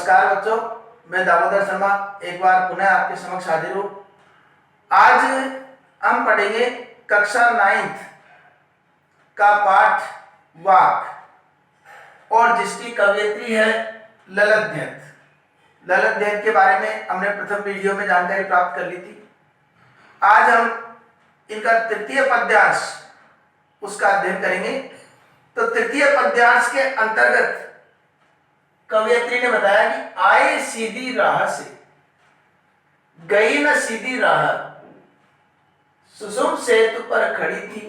नमस्कार बच्चों, मैं दामोदर शर्मा एक बार पुनः आपके समक्ष हाजिर हूँ। आज हम पढ़ेंगे कक्षा 9th का पाठ वाक और जिसकी कवयित्री है ललतध्यंत। ललतध्यंत के बारे में हमने प्रथम वीडियो में जानकारी प्राप्त कर ली थी। आज हम इनका तृतीय पद्यांश उसका अध्ययन करेंगे। तो तृतीय पद्यांश के अंतर्गत कवयित्री ने बताया कि आए सीधी राह से गई न सीधी राह, सुषुम सेतु पर खड़ी थी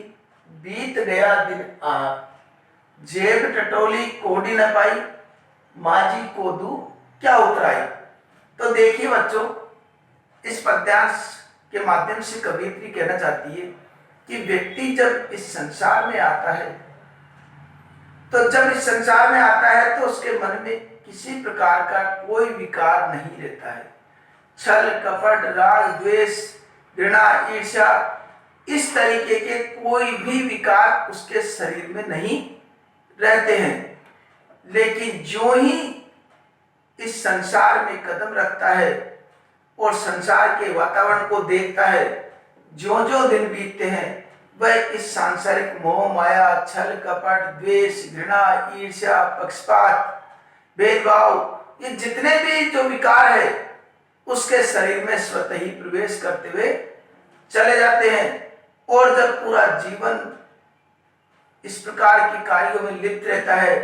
बीत गया दिन आह, जेब टटोली कोडी न पाई माझी कोदू क्या उतराई। तो देखिए बच्चों, इस पद्यांश के माध्यम से कवयित्री कहना चाहती है कि व्यक्ति जब इस संसार में आता है तो जब इस संसार में आता है तो उसके मन में किसी प्रकार का कोई विकार नहीं रहता है। छल कपट राग द्वेष घृणा ईर्ष्या इस तरीके के कोई भी विकार उसके शरीर में नहीं रहते हैं। लेकिन जो ही इस संसार में कदम रखता है और संसार के वातावरण को देखता है, जो जो दिन बीतते हैं वह इस सांसारिक मोह माया छल कपट द्वेष घृणा ईर्ष्या पक्षपात भेदभाव ये जितने भी जो विकार है उसके शरीर में स्वतः ही प्रवेश करते हुए चले जाते हैं। और जब पूरा जीवन इस प्रकार के कार्यों में लिप्त रहता है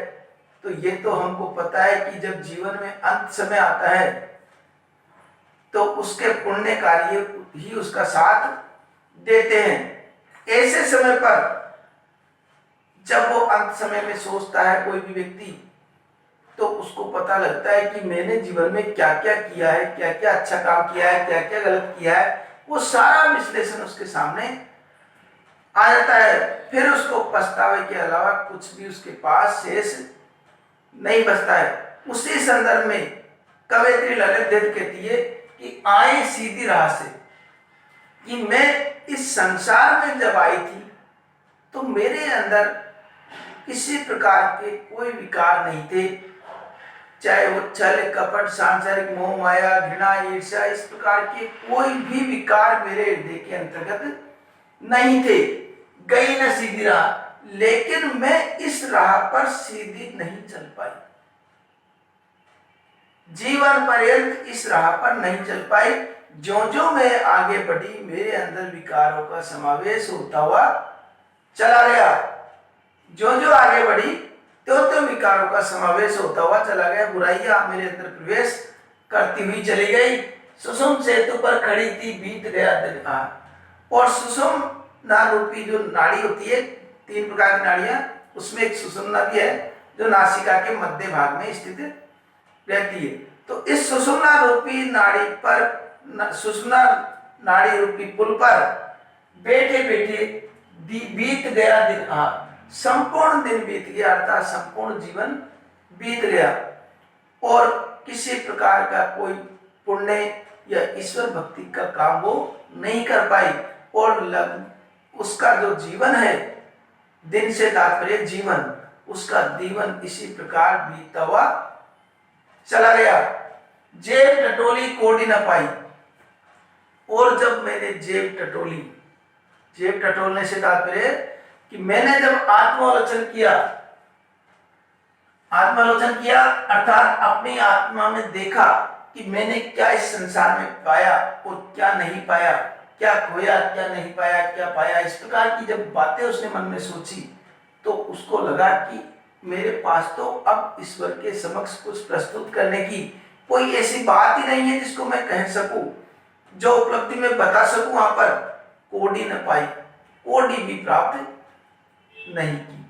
तो ये तो हमको पता है कि जब जीवन में अंत समय आता है तो उसके पुण्य कार्य ही उसका साथ देते हैं। ऐसे समय पर जब वो अंत समय में सोचता है कोई भी व्यक्ति, तो उसको पता लगता है कि मैंने जीवन में क्या क्या किया है, क्या क्या अच्छा काम किया है, क्या क्या गलत किया है। वो सारा विश्लेषण उसके सामने आ जाता है। फिर उसको पछतावे के अलावा कुछ भी उसके पास शेष नहीं बचता है। उसी संदर्भ में कवयित्री ललितध्यंत कहती है कि आए सीधी राह से, कि मैं इस संसार में जब आई थी तो मेरे अंदर किसी प्रकार के कोई विकार नहीं थे, चाहे वो छल कपट सांसारिक मोह माया घृणा ईर्ष्या इस प्रकार के कोई भी विकार मेरे हृदय के अंतर्गत नहीं थे। गई न सीधी राह, लेकिन मैं इस राह पर सीधी नहीं चल पाई, जीवन पर्यंत इस राह पर नहीं चल पाई। जो जो मैं आगे बढ़ी मेरे अंदर विकारों का समावेश होता हुआ चला गया। जो जो आगे बढ़ी तो विकारों का समावेश होता हुआ चला गया। बुराइयां मेरे अंदर प्रवेश करती हुई चली गई। सुषुम सेतु पर खड़ी थी बीत गया दिन आह। और सुषुम्ना रूपी जो नाड़ी होती है, 3 प्रकार की नाड़ियां, उसमें एक सुषुम्ना भी है जो नासिका के मध्य भाग में स्थित रहती है। तो इस सुषुम्ना रूपी नाड़ी पर, सुषुम्ना नाड़ी रूपी पुल पर बैठे बैठे बीत गया दिन आह। संपूर्ण दिन बीत गया, अर्थात संपूर्ण जीवन बीत गया और किसी प्रकार का कोई पुण्य या ईश्वर भक्ति का काम वो नहीं कर पाई। और उसका जो जीवन है, दिन से तात्पर्य जीवन, उसका जीवन इसी प्रकार बीतता हुआ चला गया। जेब टटोली कोडी न पाई। और जब मैंने जेब टटोली, जेब टटोलने से तात्पर्य कि मैंने जब आत्मालोचन किया अर्थात अपनी आत्मा में देखा कि मैंने क्या इस संसार में पाया और क्या नहीं पाया, क्या खोया क्या नहीं पाया, क्या पाया, इस प्रकार की जब बातें उसने मन में सोची तो उसको लगा कि मेरे पास तो अब ईश्वर के समक्ष कुछ प्रस्तुत करने की कोई ऐसी बात ही नहीं है जिसको मैं कह सकूं, जो उपलब्धि में बता सकूं। वहां पर कोडी न पाई, कोडी भी प्राप्त नहीं की,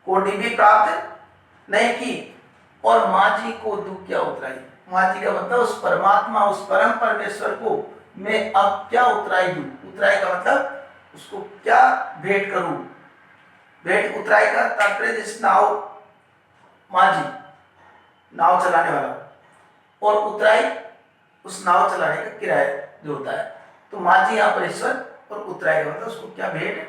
कोडी भी प्राप्त नहीं की। और माझी को दुख क्या उतराई। माझी का मतलब उस परमात्मा, उस परम परमेश्वर को मैं अब क्या उतराई दूं। उतराई का मतलब उसको क्या भेंट करूं। भेंट, उतराई का तात्पर्य जिस नाव, माझी नाव चलाने वाला, और उतराई उस नाव चलाने का किराया जो होता है। तो माझी यहाँ पर ईश्वर और उतराई का मतलब उसको क्या भेंट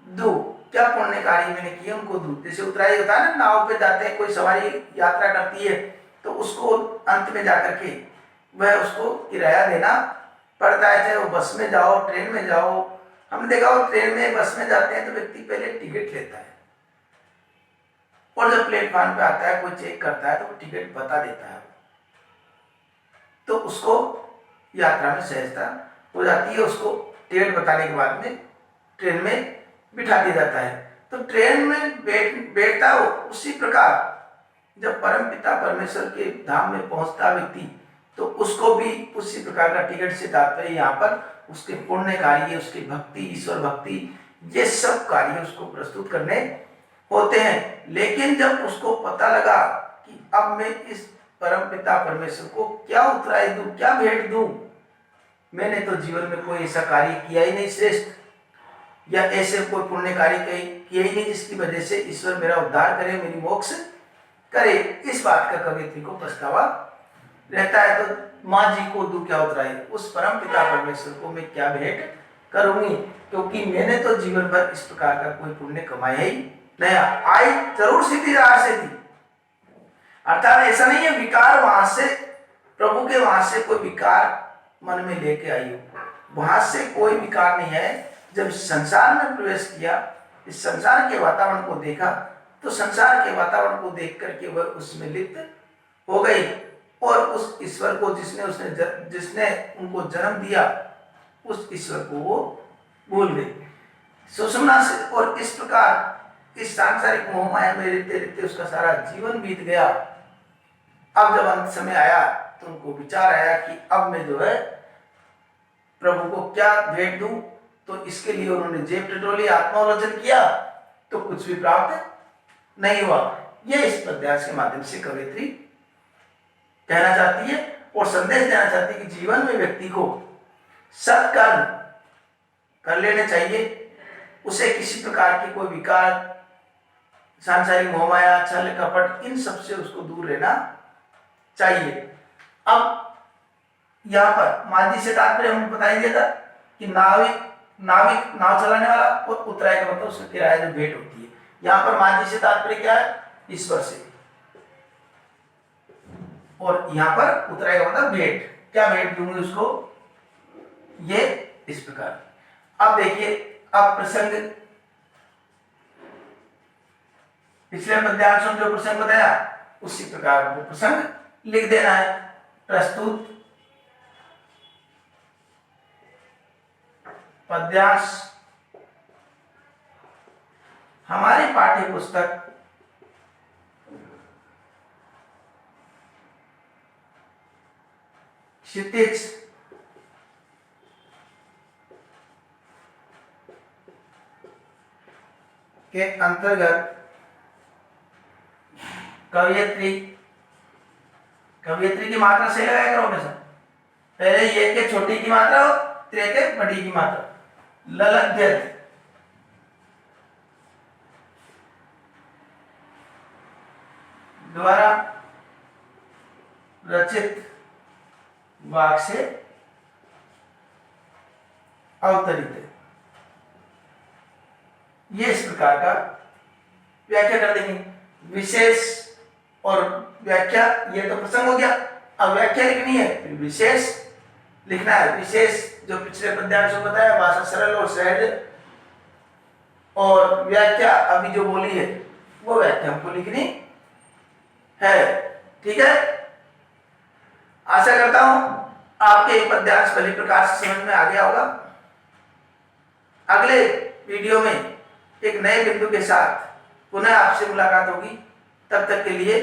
दो, क्या पुण्य कार्य मैंने किए उनको दूं। जैसे उतराई होता है ना, नाव पे जाते हैं, कोई सवारी यात्रा करती है तो उसको अंत में जाकर के वह उसको किराया देना पड़ता है, चाहे वो बस में जाओ, ट्रेन में जाओ। हमने देखा हो ट्रेन में, बस में जाते हैं तो व्यक्ति पहले टिकट लेता है और जब प्लेटफॉर्म पे आता है कोई चेक करता है तो वो टिकट बता देता है, तो उसको यात्रा में सहजता हो जाती है। उसको टिकट बताने के बाद में ट्रेन में बिठा दिया जाता है। तो ट्रेन में बैठता हो उसी प्रकार जब परमपिता परमेश्वर के धाम में पहुंचता व्यक्ति, तो उसको भी उसी प्रकार का टिकट से तात्पर्य यहाँ पर उसके पुण्य कार्य, उसकी भक्ति, ईश्वर भक्ति, ये सब कार्य उसको प्रस्तुत करने होते हैं। लेकिन जब उसको पता लगा कि अब मैं इस परमपिता परमेश्वर को क्या उत्तराय दूं, क्या भेंट दूं, मैंने तो जीवन में कोई ऐसा कार्य किया ही नहीं श्रेष्ठ, या ऐसे कोई पुण्य कार्य किया ही नहीं जिसकी वजह से ईश्वर मेरा उद्धार करे, मेरी मोक्ष करे, इस बात का कवियत्री को पछतावा रहता है। तो माँ जी को दूं क्या उतराई, उस परम पिता परमेश्वर को मैं क्या भेंट करूंगी, क्योंकि मैंने तो जीवन भर इस प्रकार का कोई पुण्य कमाया ही नहीं। आई जरूर सीधी राह से थी, अर्थात ऐसा नहीं है विकार वहां से, प्रभु के वहां से कोई विकार मन में लेके आई हो, वहां से कोई विकार नहीं है। जब संसार में प्रवेश किया, इस संसार के वातावरण को देखा, तो संसार के वातावरण को देख करके वह उसमें लिप्त हो गई और उस ईश्वर को जिसने उनको जन्म दिया, उस ईश्वर को वो भूल गई सुषुम्ना से। और इस प्रकार इस सांसारिक मोह माया में रहते रहते उसका सारा जीवन बीत गया। अब जब अंत समय आया तो उनको विचार आया कि अब मैं जो है प्रभु को क्या भेंट दूं, तो इसके लिए उन्होंने जेब टटोली, आत्मावलोकन किया, तो कुछ भी प्राप्त नहीं हुआ। यह इस पद्यांश के माध्यम से कवियत्री कहना चाहती है और संदेश देना चाहती है कि जीवन में व्यक्ति को सत्कर्म कर लेने चाहिए, उसे किसी प्रकार की कोई विकार, सांसारिक मोह माया, छल कपट, इन सब से उसको दूर रहना चाहिए। अब यहाँ पर मादी से तात्पर्य हमने बता दिया था कि नाविक नाव चलाने वाला, और उत्तराय का मतलब उसका किराया जो भेंट होती है। यहाँ पर मादी से तात्पर्य क्या है, ईश्वर से, और यहाँ पर उत्तराय का मतलब भेंट, क्या भेंट दूंगी उसको, ये इस प्रकार। अब देखिए, अब प्रसंग पिछले पद्यांश में जो प्रसंग बताया उसी प्रकार वो प्रसंग लिख देना है। प्रस्तुत पद्यांश हमारी पाठ्य पुस्तक क्षितिज के अंतर्गत कवियत्री की मात्रा से लगाया करो हमेशा। पहले ये के छोटी की मात्रा हो, त्रे के बड़ी की मात्रा। ललद्यत द्वारा रचित वाक से अवतरित है। ये इस प्रकार का व्याख्या कर देंगे। विशेष और व्याख्या, ये तो प्रसंग हो गया। अब व्याख्या लिखनी है, विशेष लिखना है। विशेष जो पिछले पद्यांश में बताया, भाषा सरल और सहज, और व्याख्या अभी जो बोली है वो व्याख्या हमको लिखनी है। ठीक है, आशा करता हूं आपके ये पद्यांश भली प्रकार से समझ में आ गया होगा। अगले वीडियो में एक नए बिंदु के साथ पुनः आपसे मुलाकात होगी। तब तक के लिए